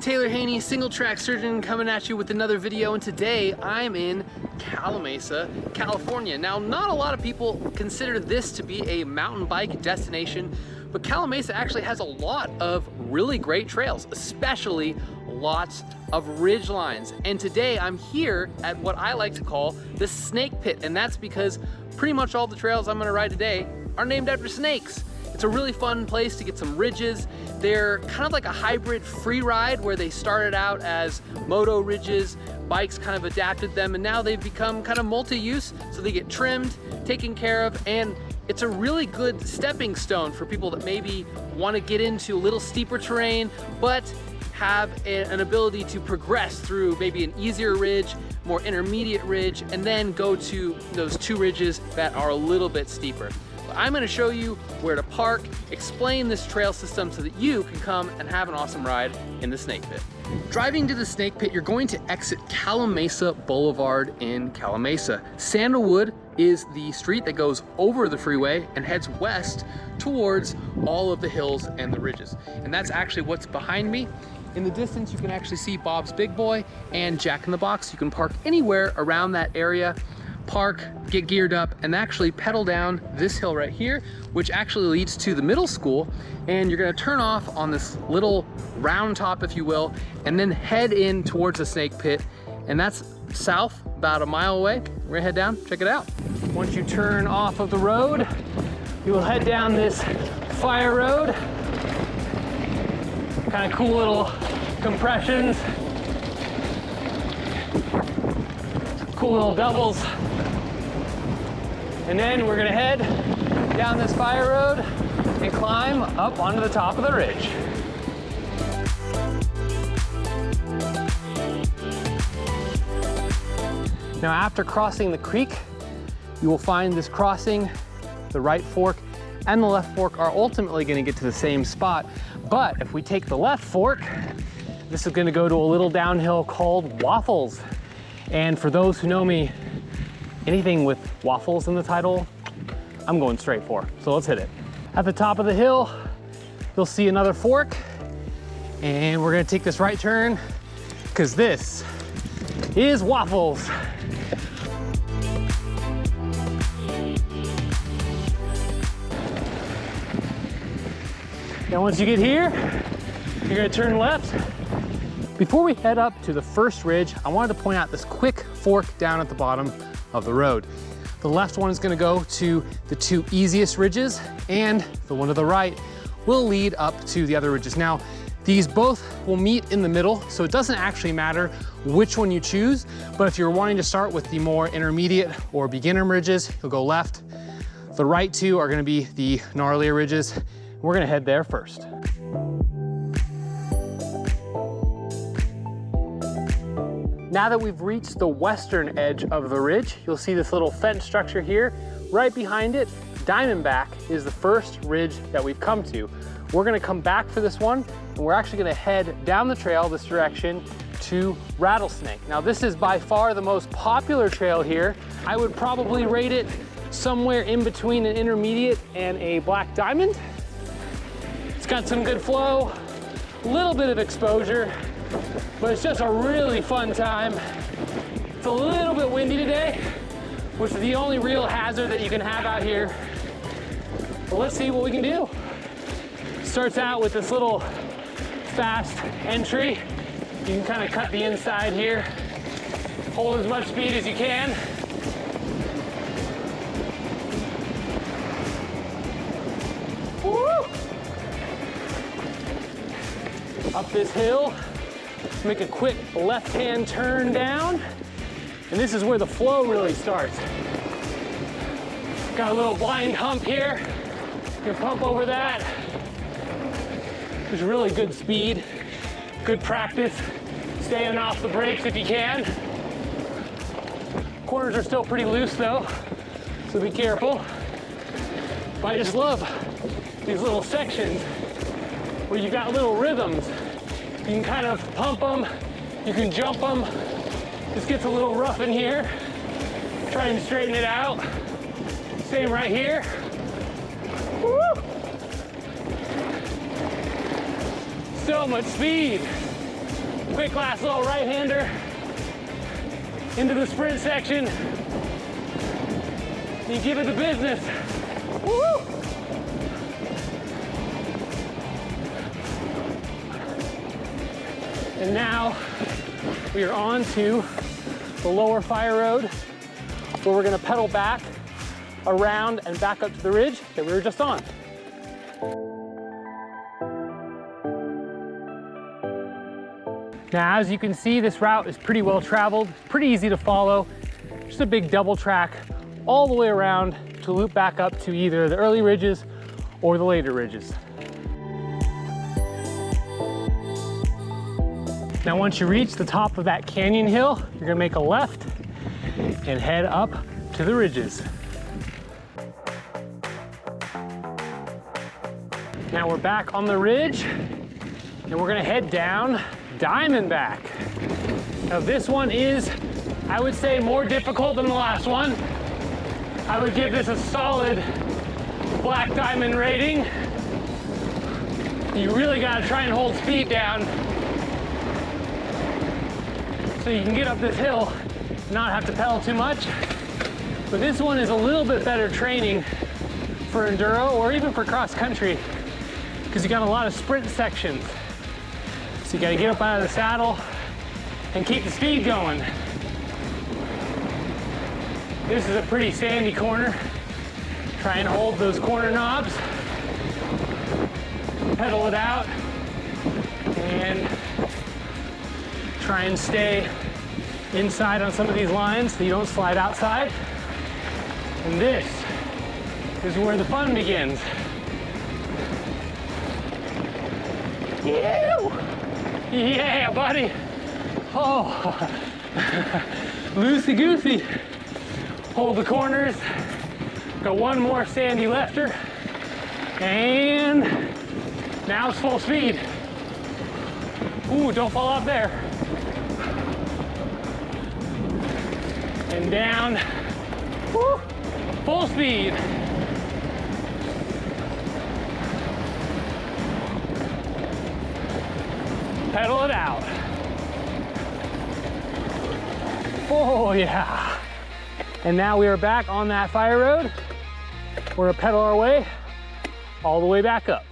Taylor Haney, single track surgeon, coming at you with another video, and today I'm in Calimesa, California. Now, not a lot of people consider this to be a mountain bike destination, but Calimesa actually has a lot of really great trails, especially lots of ridge lines. And today I'm here at what I like to call the snake pit, and that's because pretty much all the trails I'm gonna ride today are named after snakes. It's a really fun place to get some ridges. They're kind of like a hybrid free ride where they started out as moto ridges, bikes kind of adapted them, and now they've become kind of multi-use, so they get trimmed, taken care of, and it's a really good stepping stone for people that maybe want to get into a little steeper terrain, but have an ability to progress through maybe an easier ridge, more intermediate ridge, and then go to those two ridges that are a little bit steeper. I'm gonna show you where to park, explain this trail system so that you can come and have an awesome ride in the snake pit. Driving to the snake pit, you're going to exit Calimesa Boulevard in Calimesa. Sandalwood is the street that goes over the freeway and heads west towards all of the hills and the ridges. And that's actually what's behind me. In the distance, you can actually see Bob's Big Boy and Jack in the Box. You can park anywhere around that area. Park, get geared up, and actually pedal down this hill right here, which actually leads to the middle school. And you're gonna turn off on this little round top, if you will, and then head in towards the snake pit. And that's south, about a mile away. We're gonna head down, check it out. Once you turn off of the road, you will head down this fire road. Kind of cool little compressions. Cool little doubles. And then we're gonna head down this fire road and climb up onto the top of the ridge. Now, after crossing the creek, you will find this crossing, the right fork and the left fork are ultimately gonna get to the same spot. But if we take the left fork, this is gonna go to a little downhill called Waffles. And for those who know me, anything with waffles in the title, I'm going straight for. So let's hit it. At the top of the hill, you'll see another fork, and we're gonna take this right turn because this is Waffles. Now once you get here, you're gonna turn left. Before we head up to the first ridge, I wanted to point out this quick fork down at the bottom of the road. The left one is gonna go to the two easiest ridges, and the one to the right will lead up to the other ridges. Now, these both will meet in the middle, so it doesn't actually matter which one you choose, but if you're wanting to start with the more intermediate or beginner ridges, you'll go left. The right two are gonna be the gnarlier ridges. We're gonna head there first. Now that we've reached the western edge of the ridge, you'll see this little fence structure here. Right behind it, Diamondback is the first ridge that we've come to. We're gonna come back for this one, and we're actually gonna head down the trail this direction to Rattlesnake. Now, this is by far the most popular trail here. I would probably rate it somewhere in between an intermediate and a black diamond. It's got some good flow, a little bit of exposure, but it's just a really fun time. It's a little bit windy today, which is the only real hazard that you can have out here. But let's see what we can do. Starts out with this little fast entry. You can kind of cut the inside here. Hold as much speed as you can. Woo! Up this hill. Make a quick left-hand turn down, and this is where the flow really starts. Got a little blind hump here. You can pump over that. There's really good speed, good practice, staying off the brakes if you can. Corners are still pretty loose though, so be careful. But I just love these little sections where you got little rhythms. You can kind of pump them, you can jump them. This gets a little rough in here. Try and straighten it out. Same right here. Woo! So much speed. Quick last little right-hander into the sprint section. You give it the business. Woo! And now we are on to the lower fire road, where we're gonna pedal back around and back up to the ridge that we were just on. Now, as you can see, this route is pretty well traveled, pretty easy to follow. Just a big double track all the way around to loop back up to either the early ridges or the later ridges. Now, once you reach the top of that canyon hill, you're gonna make a left and head up to the ridges. Now we're back on the ridge and we're gonna head down Diamondback. Now this one is, I would say, more difficult than the last one. I would give this a solid black diamond rating. You really gotta try and hold speed down so you can get up this hill and not have to pedal too much. But this one is a little bit better training for enduro or even for cross country, because you got a lot of sprint sections. So you gotta get up out of the saddle and keep the speed going. This is a pretty sandy corner. Try and hold those corner knobs, pedal it out, and try and stay inside on some of these lines so you don't slide outside. And this is where the fun begins. Ew. Yeah, buddy. Oh, loosey-goosey. Hold the corners. Got one more sandy lefter. And now it's full speed. Ooh, don't fall off there. And down. Woo, full speed. Pedal it out. Oh yeah. And now we are back on that fire road. We're gonna pedal our way all the way back up.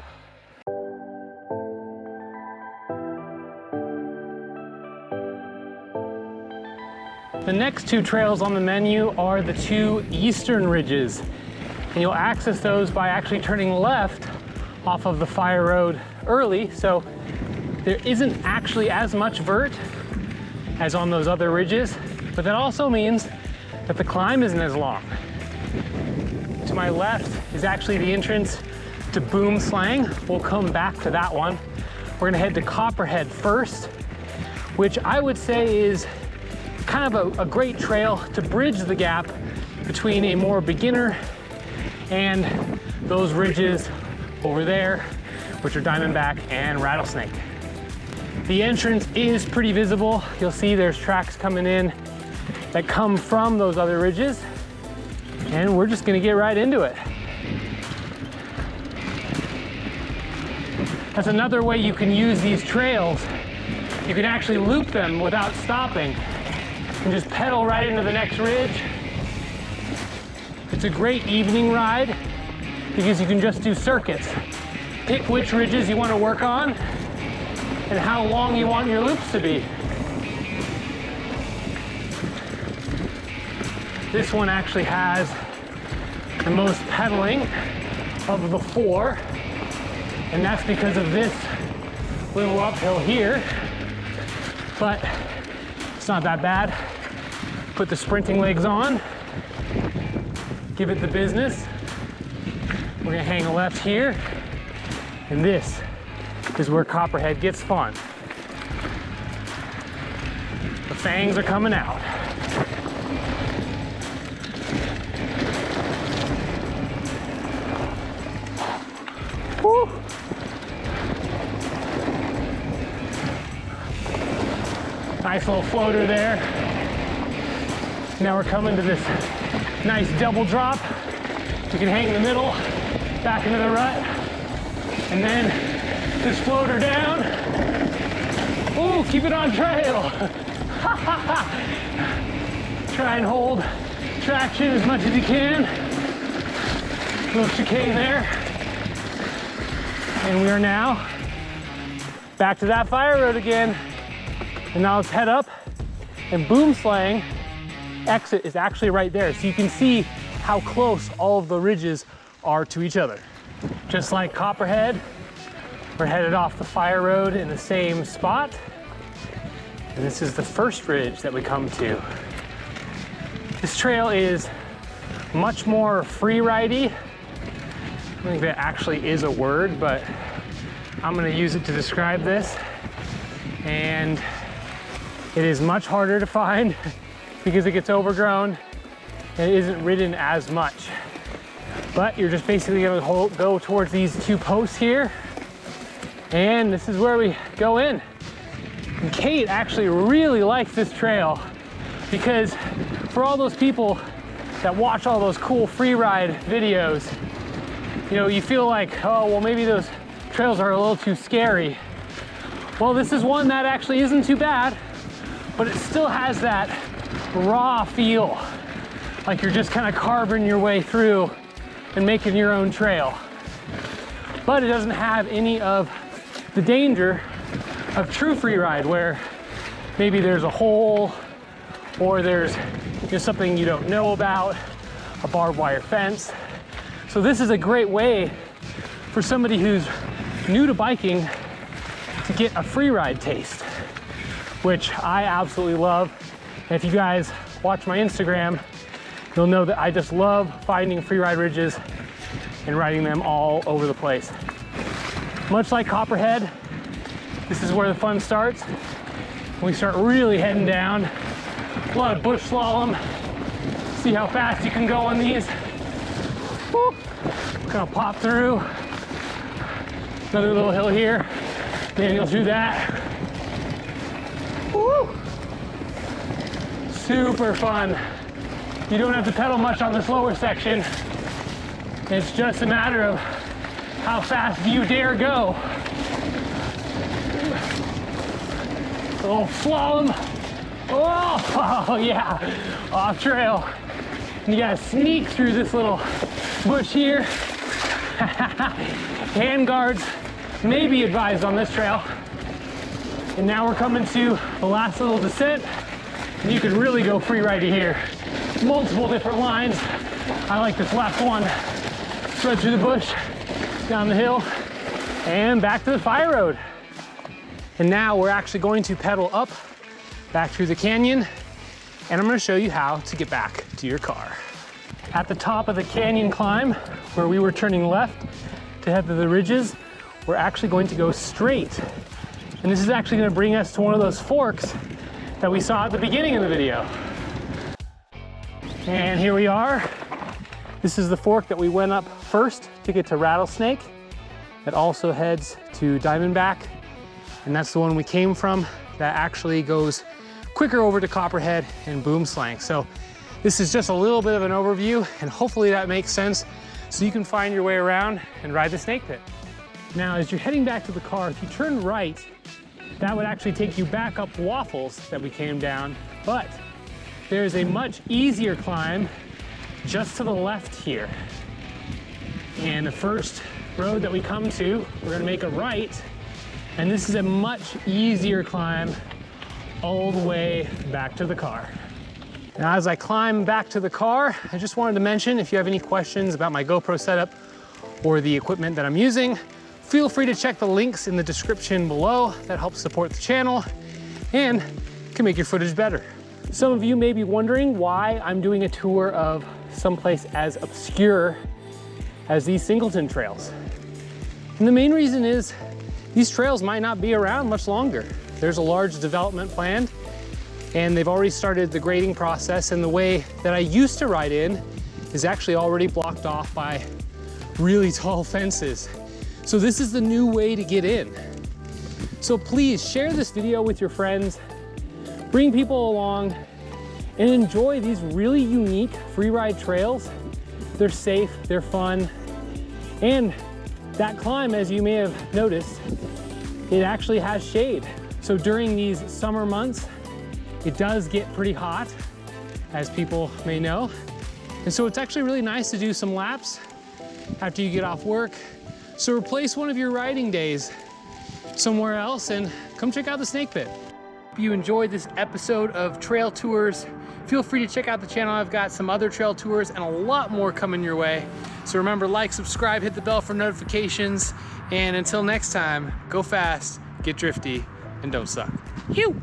The next two trails on the menu are the two eastern ridges. And you'll access those by actually turning left off of the fire road early. So there isn't actually as much vert as on those other ridges, but that also means that the climb isn't as long. To my left is actually the entrance to Boomslang. We'll come back to that one. We're gonna head to Copperhead first, which I would say is kind of a great trail to bridge the gap between a more beginner and those ridges over there, which are Diamondback and Rattlesnake. The entrance is pretty visible. You'll see there's tracks coming in that come from those other ridges, and we're just gonna get right into it. That's another way you can use these trails. You can actually loop them without stopping and just pedal right into the next ridge. It's a great evening ride because you can just do circuits. Pick which ridges you want to work on and how long you want your loops to be. This one actually has the most pedaling of the four, and that's because of this little uphill here, but it's not that bad. Put the sprinting legs on, give it the business. We're gonna hang a left here, and this is where Copperhead gets fun. The fangs are coming out. Woo. Nice little floater there. Now we're coming to this nice double drop. You can hang in the middle, back into the rut, and then this floater down. Ooh, keep it on trail. Try and hold traction as much as you can. Little chicane there. And we are now back to that fire road again. And now let's head up, and Boomslang exit is actually right there. So you can see how close all of the ridges are to each other. Just like Copperhead, we're headed off the fire road in the same spot. And this is the first ridge that we come to. This trail is much more free-ridey. I think that actually is a word, but I'm gonna use it to describe this. And it is much harder to find because it gets overgrown and it isn't ridden as much. But you're just basically gonna go towards these two posts here. And this is where we go in. And Kate actually really likes this trail because for all those people that watch all those cool free ride videos, you know, you feel like, oh, well, maybe those trails are a little too scary. Well, this is one that actually isn't too bad, but it still has that raw feel, like you're just kind of carving your way through and making your own trail. But it doesn't have any of the danger of true free ride, where maybe there's a hole or there's just something you don't know about, a barbed wire fence. So this is a great way for somebody who's new to biking to get a free ride taste, which I absolutely love. And if you guys watch my Instagram, you'll know that I just love finding free ride ridges and riding them all over the place. Much like Copperhead, this is where the fun starts. We start really heading down. A lot of bush slalom. See how fast you can go on these. Woo. Gonna pop through. Another little hill here. Manual through that. Woo. Super fun. You don't have to pedal much on this lower section. It's just a matter of how fast do you dare go. A little slalom. Oh yeah, off trail. And you gotta sneak through this little bush here. Hand guards may be advised on this trail. And now we're coming to the last little descent. And you can really go free ridey here. Multiple different lines. I like this last one. Thread through the bush, down the hill, and back to the fire road. And now we're actually going to pedal up, back through the canyon, and I'm gonna show you how to get back to your car. At the top of the canyon climb, where we were turning left to head to the ridges, we're actually going to go straight. And this is actually gonna bring us to one of those forks that we saw at the beginning of the video. And here we are. This is the fork that we went up first to get to Rattlesnake. It also heads to Diamondback. And that's the one we came from that actually goes quicker over to Copperhead and Boomslang. So this is just a little bit of an overview, and hopefully that makes sense so you can find your way around and ride the snake pit. Now, as you're heading back to the car, if you turn right, that would actually take you back up Waffles that we came down, but there's a much easier climb just to the left here. And the first road that we come to, we're gonna make a right, and this is a much easier climb all the way back to the car. Now, as I climb back to the car, I just wanted to mention, if you have any questions about my GoPro setup or the equipment that I'm using, feel free to check the links in the description below. That helps support the channel and can make your footage better. Some of you may be wondering why I'm doing a tour of someplace as obscure as these Singleton trails. And the main reason is these trails might not be around much longer. There's a large development planned, and they've already started the grading process, and the way that I used to ride in is actually already blocked off by really tall fences. So this is the new way to get in. So please share this video with your friends, bring people along, and enjoy these really unique free ride trails. They're safe, they're fun, and that climb, as you may have noticed, it actually has shade. So during these summer months, it does get pretty hot, as people may know. And so it's actually really nice to do some laps after you get off work. So replace one of your riding days somewhere else and come check out the snake pit. If you enjoyed this episode of Trail Tours, feel free to check out the channel. I've got some other trail tours and a lot more coming your way. So remember, like, subscribe, hit the bell for notifications. And until next time, go fast, get drifty, and don't suck. Phew!